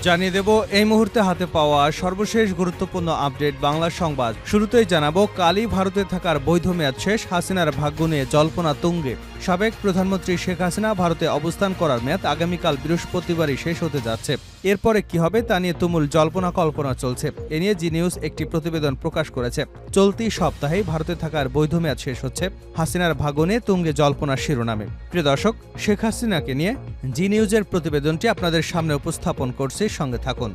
জানিয়ে দেব এই মুহূর্তে হাতে পাওয়া সর্বশেষ গুরুত্বপূর্ণ আপডেট বাংলা সংবাদ। শুরুতেই জানাবো, কালই ভারতে থাকার বৈধ মেয়াদ শেষ, হাসিনার ভাগ্য নিয়ে জল্পনা তুঙ্গে। সাবেক প্রধানমন্ত্রী শেখ হাসিনা ভারতে অবস্থান করার মেয়াদ আগামীকাল বৃহস্পতিবারই শেষ হতে যাচ্ছে। এরপরে কি হবে তা নিয়ে তুমুল জল্পনা কল্পনা চলছে। এ নিয়ে জি নিউজ একটি প্রতিবেদন প্রকাশ করেছে। চলতি সপ্তাহেই ভারতে থাকার বৈধ মেয়াদ শেষ হচ্ছে, হাসিনার ভাগ্য নিয়ে তুঙ্গে জল্পনার শিরোনামে। প্রিয় দর্শক, শেখ হাসিনাকে নিয়ে জি নিউজের প্রতিবেদনটি আপনাদের সামনে উপস্থাপন করছে, সঙ্গে থাকুন।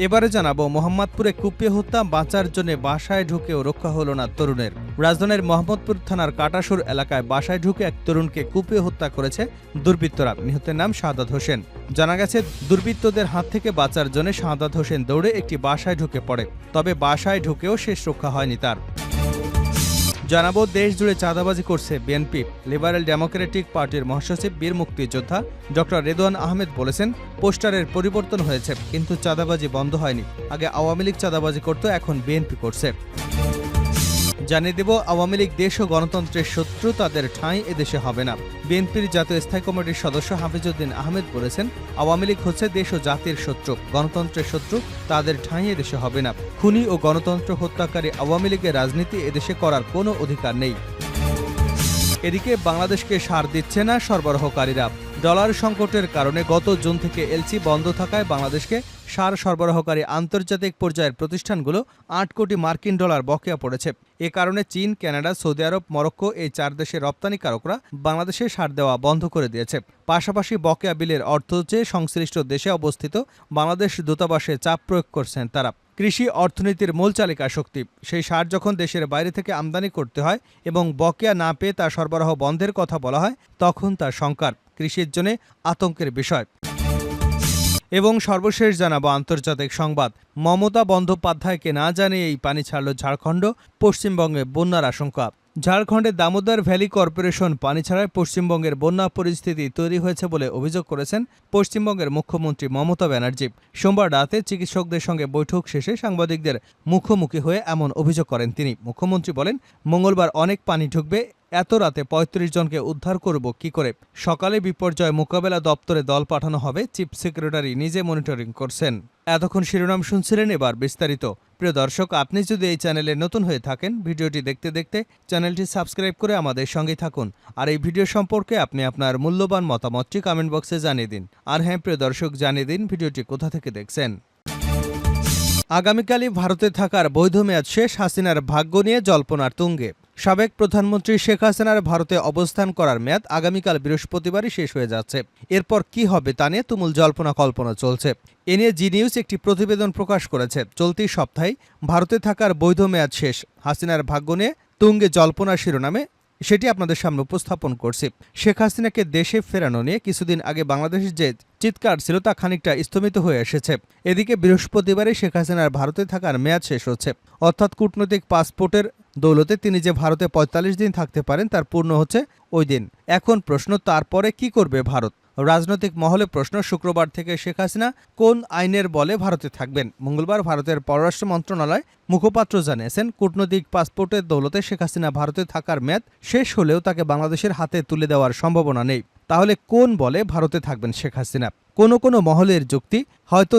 এবারে জানাবো, মোহাম্মদপুরে কুপিয়ে হত্যা, বাঁচার জন্য বাসায় ঢুকেও রক্ষা হলো না তরুণের। রাজধানীর মোহাম্মদপুর থানার কাটাসুর এলাকায় বাসায় ঢুকে এক তরুণকে কুপিয়ে হত্যা করেছে দুর্বৃত্তরা। নিহতের নাম শাহাদাত হোসেন। জানা গেছে, দুর্বৃত্তদের হাত থেকে বাঁচার জন্য শাহাদাত হোসেন দৌড়ে একটি বাসায় ঢুকে পড়ে, তবে বাসায় ঢুকেও শেষ রক্ষা হয়নি তার। জানাবো, দেশ জুড়ে চাঁদাবাজি করছে বিএনপি। লিবারেল ডেমোক্রেটিক পার্টির মহাসচিব বীর মুক্তিযোদ্ধা ডক্টর রেদওয়ান আহমেদ বলেছেন, পোস্টারের পরিবর্তন হয়েছে কিন্তু চাঁদাবাজি বন্ধ হয়নি। আগে আওয়ামী লীগ চাঁদাবাজি করত, এখন বিএনপি করছে। জানিয়ে দেব, আওয়ামী লীগ দেশ ও গণতন্ত্রের শত্রু, তাদের ঠাঁই এদেশে হবে না। বিএনপির জাতীয় স্থায়ী কমিটির সদস্য হাফিজউদ্দিন আহমেদ বলেছেন, আওয়ামী লীগ হচ্ছে দেশ ও জাতির শত্রু, গণতন্ত্রের শত্রু, তাদের ঠাঁই এদেশে হবে না। খুনি ও গণতন্ত্র হত্যাকারী আওয়ামী লীগের রাজনীতি এদেশে করার কোনো অধিকার নেই। এদিকে বাংলাদেশকে সার দিচ্ছে না সরবরাহকারীরা। ডলার সংকটের কারণে গত জুন থেকে এলসি বন্ধ থাকায় বাংলাদেশকে সার সরবরাহকারী আন্তর্জাতিক পর্যায়ের প্রতিষ্ঠানগুলো ৮ কোটি মার্কিন ডলার বকেয়া পড়েছে। এ কারণে চীন, কানাডা, সৌদি আরব, মরক্কো এই 4 দেশের রপ্তানিকারকরা বাংলাদেশে সার দেওয়া বন্ধ করে দিয়েছে। পাশাপাশি বকেয়া বিলের অর্থ চেয়ে সংশ্লিষ্ট দেশে অবস্থিত বাংলাদেশ দূতাবাসে চাপ প্রয়োগ করছেন তারা। কৃষি অর্থনীতির মূল চালিকা শক্তি, সেই সার যখন দেশের বাইরে থেকে আমদানি করতে হয় এবং বকেয়া না পেয়ে তা সরবরাহ বন্ধের কথা বলা হয়, তখন তা শঙ্কার, কৃষির জন্য আতঙ্কের বিষয়। এবং সর্বশেষ জানাবো আন্তর্জাতিক সংবাদ। মমতা বন্দ্যোপাধ্যায়কে না জানিয়েই পানি ছাড়ল ঝাড়খণ্ড, পশ্চিমবঙ্গে বন্যার আশঙ্কা। ঝাড়খণ্ডের দামোদর ভ্যালি কর্পোরেশন পানি ছাড়ায় পশ্চিমবঙ্গের বন্যা পরিস্থিতি তৈরি হয়েছে বলে অভিযোগ করেছেন পশ্চিমবঙ্গের মুখ্যমন্ত্রী মমতা ব্যানার্জি। সোমবার রাতে চিকিৎসকদের সঙ্গে বৈঠক শেষে সাংবাদিকদের মুখোমুখি হয়ে এমন অভিযোগ করেন তিনি। মুখ্যমন্ত্রী বলেন, মঙ্গলবার অনেক পানি ঢুকবে, এত রাতে ৩৫ জনকে উদ্ধার করব কি করে? সকালে বিপর্যয় মোকাবেলা দপ্তরে দল পাঠানো হবে, চিফ সেক্রেটারি নিজে মনিটরিং করছেন। এতক্ষণ শিরোনাম শুনছিলেন, এবার বিস্তারিত। প্রিয় দর্শক, আপনি যদি এই চ্যানেলে নতুন হয়ে থাকেন, ভিডিওটি দেখতে দেখতে চ্যানেলটি সাবস্ক্রাইব করে আমাদের সঙ্গে থাকুন। আর এই ভিডিও সম্পর্কে আপনি আপনার মূল্যবান মতামতটি কমেন্ট বক্সে জানিয়ে দিন। আর হ্যাঁ প্রিয় দর্শক, জানিয়ে দিন ভিডিওটি কোথা থেকে দেখছেন। আগামীকালই ভারতে থাকার বৈধ মেয়াদ শেষ, হাসিনার ভাগ্য নিয়ে জল্পনার তুঙ্গে। সাবেক প্রধানমন্ত্রী শেখ হাসিনার ভারতে অবস্থান করার মেয়াদ আগামীকাল বৃহস্পতিবারই শেষ হয়ে যাচ্ছে। এরপর কি হবে তা নিয়ে তুমুল জল্পনা কল্পনা চলছে। এ নিয়ে জি নিউজ একটি প্রতিবেদন প্রকাশ করেছে। চলতি সপ্তাহেই ভারতে থাকার বৈধ মেয়াদ শেষ, হাসিনার ভাগ্য নিয়ে তুঙ্গে জল্পনা শিরোনামে সেটি আপনাদের সামনে উপস্থাপন করছি। শেখ হাসিনাকে দেশে ফেরানো নিয়ে কিছুদিন আগে বাংলাদেশের যে চিৎকার ছিল তা খানিকটা স্থমিত হয়ে এসেছে। এদিকে বৃহস্পতিবারে শেখ হাসিনার ভারতে থাকার মেয়াদ শেষ হচ্ছে, অর্থাৎ কূটনৈতিক পাসপোর্টের দৌলতে তিনি যে ভারতে ৪৫ দিন থাকতে পারেন তার পূর্ণ হচ্ছে ওই দিন। এখন প্রশ্ন, তারপরে কি করবে ভারত? রাজনৈতিক মহলে প্রশ্ন, শুক্রবার থেকে শেখ হাসিনা কোন আইনের বলে ভারতে থাকবেন? মঙ্গলবার ভারতের পররাষ্ট্র মন্ত্রণালয় মুখপাত্র জানিয়েছেন, কূটনৈতিক পাসপোর্টের দৌলতে শেখ হাসিনা ভারতে থাকার মেয়াদ শেষ হলেও তাকে বাংলাদেশের হাতে তুলে দেওয়ার সম্ভাবনা নেই। তাহলে কোন বলে ভারতে থাকবেন শেখ হাসিনা? কোনো মহলের যুক্তি, হয়তো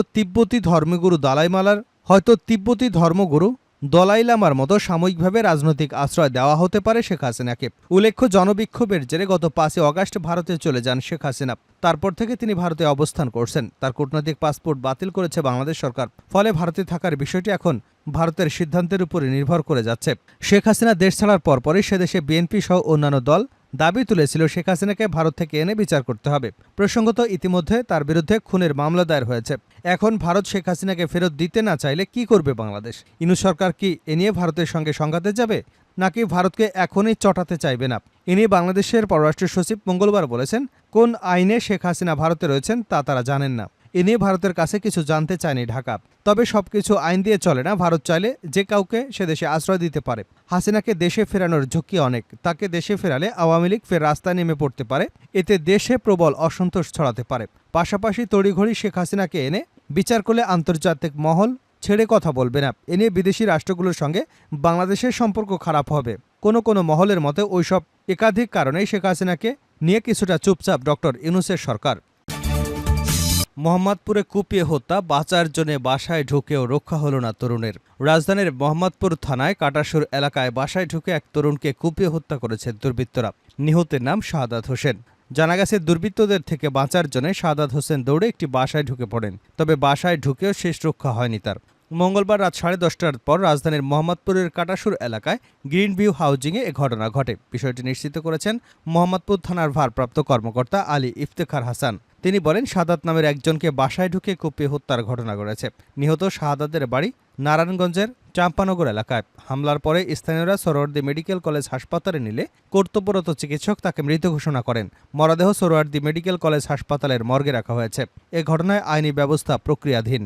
তিব্বতী ধর্মগুরু দলাই লামার মতো সাময়িকভাবে রাজনৈতিক আশ্রয় দেওয়া হতে পারে শেখ হাসিনাকে। উল্লেখ্য, জনবিক্ষোভের জেরে গত ৫ আগস্ট ভারতে চলে যান শেখ হাসিনা। তারপর থেকে তিনি ভারতে অবস্থান করছেন। তার কূটনৈতিক পাসপোর্ট বাতিল করেছে বাংলাদেশ সরকার। ফলে ভারতে থাকার বিষয়টি এখন ভারতের সিদ্ধান্তের উপরে নির্ভর করে যাচ্ছে। শেখ হাসিনা দেশ ছাড়ার পরপরই সেদেশে বিএনপি সহ অন্যান্য দল দাবি তুলেছিল শেখ হাসিনাকে ভারত থেকে এনে বিচার করতে হবে। প্রসঙ্গত, ইতিমধ্যে তার বিরুদ্ধে খুনের মামলা দায়ের হয়েছে। এখন ভারত শেখ হাসিনাকে ফেরত দিতে না চাইলে কি করবে বাংলাদেশ? ইউনূস সরকার কি এ নিয়ে ভারতের সঙ্গে সংঘাতে যাবে, নাকি ভারতকে এখনই চটাতে চাইবে না? এ নিয়ে বাংলাদেশের পররাষ্ট্র সচিব মঙ্গলবার বলেছেন, কোন আইনে শেখ হাসিনা ভারতে রয়েছেন তা তারা জানেন না। এ নিয়ে ভারতের কাছে কিছু জানতে চায়নি ঢাকা। তবে সবকিছু আইন দিয়ে চলে না, ভারত চাইলে যে কাউকে সে দেশে আশ্রয় দিতে পারে। হাসিনাকে দেশে ফেরানোর ঝুঁকি অনেক। তাকে দেশে ফেরালে আওয়ামী লীগ ফের রাস্তায় নেমে পড়তে পারে, এতে দেশে প্রবল অসন্তোষ ছড়াতে পারে। পাশাপাশি তড়িঘড়ি শেখ হাসিনাকে এনে বিচার করলে আন্তর্জাতিক মহল ছেড়ে কথা বলবে না। এ নিয়ে বিদেশি রাষ্ট্রগুলোর সঙ্গে বাংলাদেশের সম্পর্ক খারাপ হবে। কোনো মহলের মতে ওইসব একাধিক কারণেই শেখ হাসিনাকে নিয়ে কিছুটা চুপচাপ ডক্টর ইউনূসের সরকার। মোহাম্মদপুরে কুপিয়ে হত্যা, বাঁচার জন্য বাসায় ঢুকেও রক্ষা হলো না তরুণের। রাজধানীর মোহাম্মদপুর থানায় কাটাসুর এলাকায় বাসায় ঢুকে এক তরুণকে কুপিয়ে হত্যা করেছে দুর্বৃত্তরা। নিহতের নাম শাহাদাত হোসেন। জানা গেছে, দুর্বৃত্তদের থেকে বাঁচার জন্য শাহাদাত হোসেন দৌড়ে একটি বাসায় ঢুকে পড়েন। তবে বাসায় ঢুকেও শেষ রক্ষা হয়নি তার। মঙ্গলবার রাত 10:30টার পর রাজধানীর মোহাম্মদপুরের কাটাসুর এলাকায় গ্রিন ভিউ হাউজিংয়ে এ ঘটনা ঘটে। বিষয়টি নিশ্চিত করেছেন মোহাম্মদপুর থানার ভারপ্রাপ্ত কর্মকর্তা আলী ইফতেখার হাসান। তিনি বলেন, শাহাদাত নামের একজনকে বাসায় ঢুকে কুপিয়ে হত্যার ঘটনা ঘটেছে। নিহত শাহাদাতের বাড়ি নারায়ণগঞ্জের চাম্পানগর এলাকায়। হামলার পরে স্থানীয়রা সোহরাওয়ার্দী মেডিকেল কলেজ হাসপাতালে নিলে কর্তব্যরত চিকিৎসক তাকে মৃত ঘোষণা করেন। মরদেহ সোহরাওয়ার্দী মেডিকেল কলেজ হাসপাতালের মর্গে রাখা হয়েছে। এ ঘটনায় আইনি ব্যবস্থা প্রক্রিয়াধীন।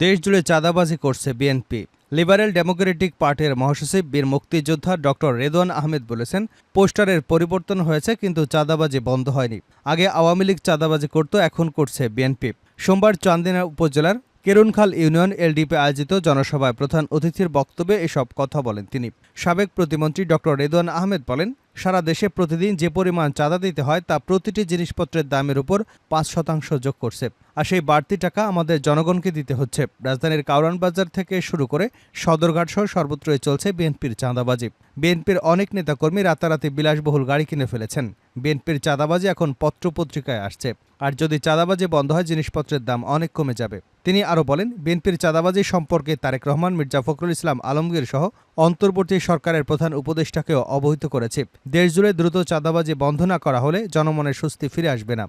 দেশজুড়ে চাঁদাবাজি করছে বিএনপি। লিবারেল ডেমোক্রেটিক পার্টির মহাসচিব বীর মুক্তিযোদ্ধা ডক্টর রেদওয়ান আহমেদ বলেছেন, পোস্টারের পরিবর্তন হয়েছে কিন্তু চাঁদাবাজি বন্ধ হয়নি। আগে আওয়ামী লীগ চাঁদাবাজি করত, এখন করছে বিএনপি। সোমবার চান্দিনা উপজেলার কেরুনখাল ইউনিয়ন এলডিপি আয়োজিত জনসভায় প্রধান অতিথির বক্তব্যে এসব কথা বলেন তিনি। সাবেক প্রতিমন্ত্রী ডক্টর রেদওয়ান আহমেদ বলেন, সারা দেশে প্রতিদিন যে পরিমাণ চাঁদা দিতে হয় তা প্রতিটি জিনিসপত্রের দামের উপর 5% যোগ করছে। আর সেই বাড়তি টাকা আমাদের জনগণকে দিতে হচ্ছে। রাজধানীর কাউরান বাজার থেকে শুরু করে সদরঘাট সহ সর্বত্রই চলছে বিএনপির চাঁদাবাজি। বিএনপির অনেক নেতাকর্মী রাতারাতি বিলাসবহুল গাড়ি কিনে ফেলেছেন। বিএনপির চাঁদাবাজি এখন পত্রপত্রিকায় আসছে। আর যদি চাঁদাবাজি বন্ধ হয়, জিনিসপত্রের দাম অনেক কমে যাবে। তিনি আরও বলেন, বিএনপির চাঁদাবাজি সম্পর্কে তারেক রহমান, মির্জা ফখরুল ইসলাম আলমগীর সহ অন্তর্বর্তী সরকারের প্রধান উপদেষ্টাকেও অবহিত করেছে। দেশজুড়ে দ্রুত চাঁদাবাজি বন্ধ না করা হলে জনমনের স্বস্তি ফিরে আসবে না।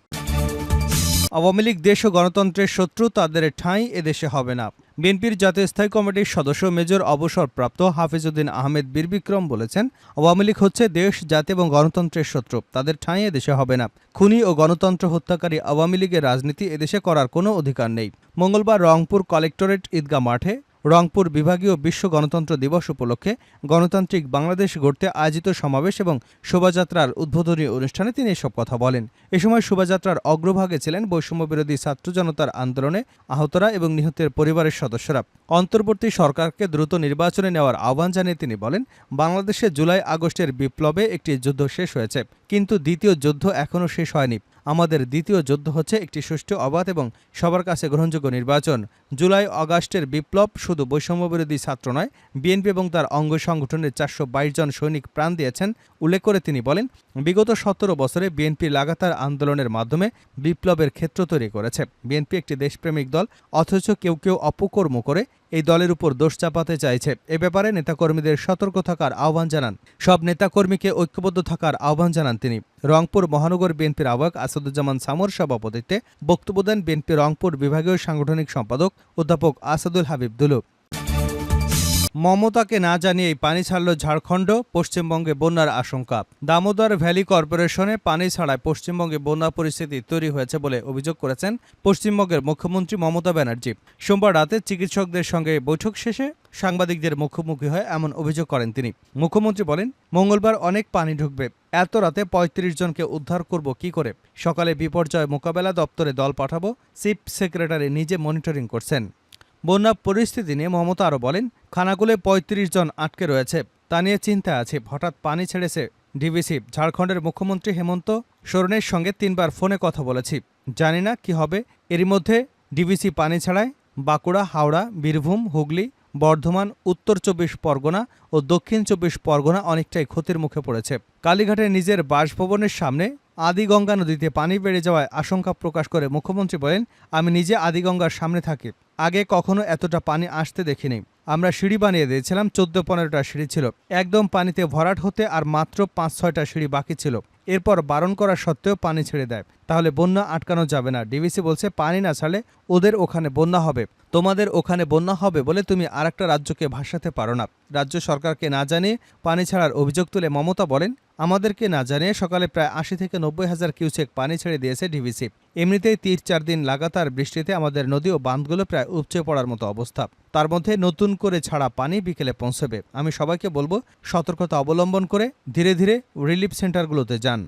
আওয়ামী লীগ দেশ ও গণতন্ত্রের শত্রু, তাদের ঠাঁই এদেশে হবে না। বিএনপির জাতীয় স্থায়ী কমিটির সদস্য মেজর অবসরপ্রাপ্ত হাফিজউদ্দিন আহমেদ বীরবিক্রম বলেছেন, আওয়ামী লীগ হচ্ছে দেশ, জাতি এবং গণতন্ত্রের শত্রু, তাদের ঠাঁই এদেশে হবে না। খুনি ও গণতন্ত্র হত্যাকারী আওয়ামী লীগের রাজনীতি এদেশে করার কোনো অধিকার নেই। মঙ্গলবার রংপুর কালেক্টরেট ঈদগাহ মাঠে রংপুর বিভাগীয় বিশ্ব গণতন্ত্র দিবস উপলক্ষে গণতান্ত্রিক বাংলাদেশ গড়তে আয়োজিত সমাবেশ এবং শোভাযাত্রার উদ্বোধনী অনুষ্ঠানে তিনি এসব কথা বলেন। এ সময় শোভাযাত্রার অগ্রভাগে ছিলেন বৈষম্যবিরোধী ছাত্র জনতার আন্দোলনে আহতরা এবং নিহতের পরিবারের সদস্যরা। অন্তর্বর্তী সরকারকে দ্রুত নির্বাচনে নেওয়ার আহ্বান জানিয়ে তিনি বলেন, বাংলাদেশে জুলাই আগস্টের বিপ্লবে একটি যুদ্ধ শেষ হয়েছে, কিন্তু দ্বিতীয় যুদ্ধ এখনও শেষ হয়নি। আমাদের দ্বিতীয় যুদ্ধ হচ্ছে একটি সুষ্ঠু, অবাধ এবং সবার কাছে গ্রহণযোগ্য নির্বাচন। জুলাই আগস্টের বিপ্লব শুধু বৈষম্যবিরোধী ছাত্র নয়, বিএনপি এবং তার অঙ্গ সংগঠনের 422 জন সৈনিক প্রাণ দিয়েছেন। উল্লেখ করে তিনি বলেন, বিগত 17 বছরে বিএনপি লাগাতার আন্দোলনের মাধ্যমে বিপ্লবের ক্ষেত্র তৈরি করেছে। বিএনপি একটি দেশপ্রেমিক দল, অথচ কেউ কেউ অপকর্ম করে এই দলের উপর দোষ চাপাতে চাইছে। এ ব্যাপারে নেতাকর্মীদের সতর্ক থাকার আহ্বান জানান। সব নেতাকর্মীকে ঐক্যবদ্ধ থাকার আহ্বান জানান তিনি। রংপুর মহানগর বিএনপির আহ্বায়ক আসাদুজ্জামান সামর সভাপতিত্বে বক্তব্য দেন বিএনপি রংপুর বিভাগীয় সাংগঠনিক সম্পাদক অধ্যাপক আসাদুল হাবিব দুলু। মমতাকে না জানিয়েই পানি ছাড়ল ঝাড়খণ্ড, পশ্চিমবঙ্গে বন্যার আশঙ্কা। দামোদর ভ্যালি কর্পোরেশনে পানি ছাড়ায় পশ্চিমবঙ্গে বন্যা পরিস্থিতি তৈরি হয়েছে বলে অভিযোগ করেছেন পশ্চিমবঙ্গের মুখ্যমন্ত্রী মমতা ব্যানার্জি। সোমবার রাতে চিকিৎসকদের সঙ্গে বৈঠক শেষে সাংবাদিকদের মুখোমুখি হয়ে এমন অভিযোগ করেন তিনি। মুখ্যমন্ত্রী বলেন, মঙ্গলবার অনেক পানি ঢুকবে, এত রাতে 35 জনকে উদ্ধার করব কি করে? সকালে বিপর্যয় মোকাবেলা দপ্তরে দল পাঠাবো, চিফ সেক্রেটারি নিজে মনিটরিং করছেন। বন্যা পরিস্থিতি নিয়ে মমতা আরও বলেন, খানাকুলে 35 জন আটকে রয়েছে, তা নিয়ে চিন্তা আছে। হঠাৎ পানি ছেড়েছে ডিভিসি। ঝাড়খণ্ডের মুখ্যমন্ত্রী হেমন্ত সোরেনের সঙ্গে 3 বার ফোনে কথা বলেছি, জানি না কি হবে। এরই মধ্যে ডিভিসি পানি ছাড়ায় বাঁকুড়া, হাওড়া, বীরভূম, হুগলি, বর্ধমান, উত্তর 24 পরগনা ও দক্ষিণ 24 পরগনা অনেকটাই ক্ষতির মুখে পড়েছে। কালীঘাটে নিজের বাসভবনের সামনে আদিগঙ্গা নদীতে পানি বেড়ে যাওয়ায় আশঙ্কা প্রকাশ করে মুখ্যমন্ত্রী বলেন, আমি নিজে আদিগঙ্গার সামনে থাকি, আগে কখনো এতটা পানি আসতে দেখিনি। আমরা সিঁড়ি বানিয়ে দিয়েছিলাম, 14-15টা সিঁড়ি ছিল, একদম পানিতে ভরাট হতে আর মাত্র 5-6টা সিঁড়ি বাকি ছিল। এরপর বারণ করা সত্ত্বেও পানি ছেড়ে দেয়, তাহলে বন্যা আটকানো যাবে না। ডিভিসি বলছে, পানি না ছাড়লে ওদের ওখানে বন্যা হবে, তোমাদের ওখানে বন্যা হবে বলে তুমি আরেকটা রাজ্যকে ভাসাতে পারো না। রাজ্য সরকারকে না জানিয়ে পানি ছাড়ার অভিযোগ তুলে মমতা বলেন, আমাদেরকে না জানিয়ে সকালে প্রায় 80 থেকে 90 হাজার কিউসেক পানি ছেড়ে দিয়েছে ডিভিসি। এমনিতেই 3-4 দিন লাগাতার বৃষ্টিতে আমাদের নদী ও বাঁধগুলো প্রায় উপচে পড়ার মতো অবস্থা। তার মধ্যে নতুন করে ছাড়া পানি বিকেলে পৌঁছবে। আমি সবাইকে বলবো, সতর্কতা অবলম্বন করে ধীরে ধীরে রিলিফ সেন্টারগুলোতে যান।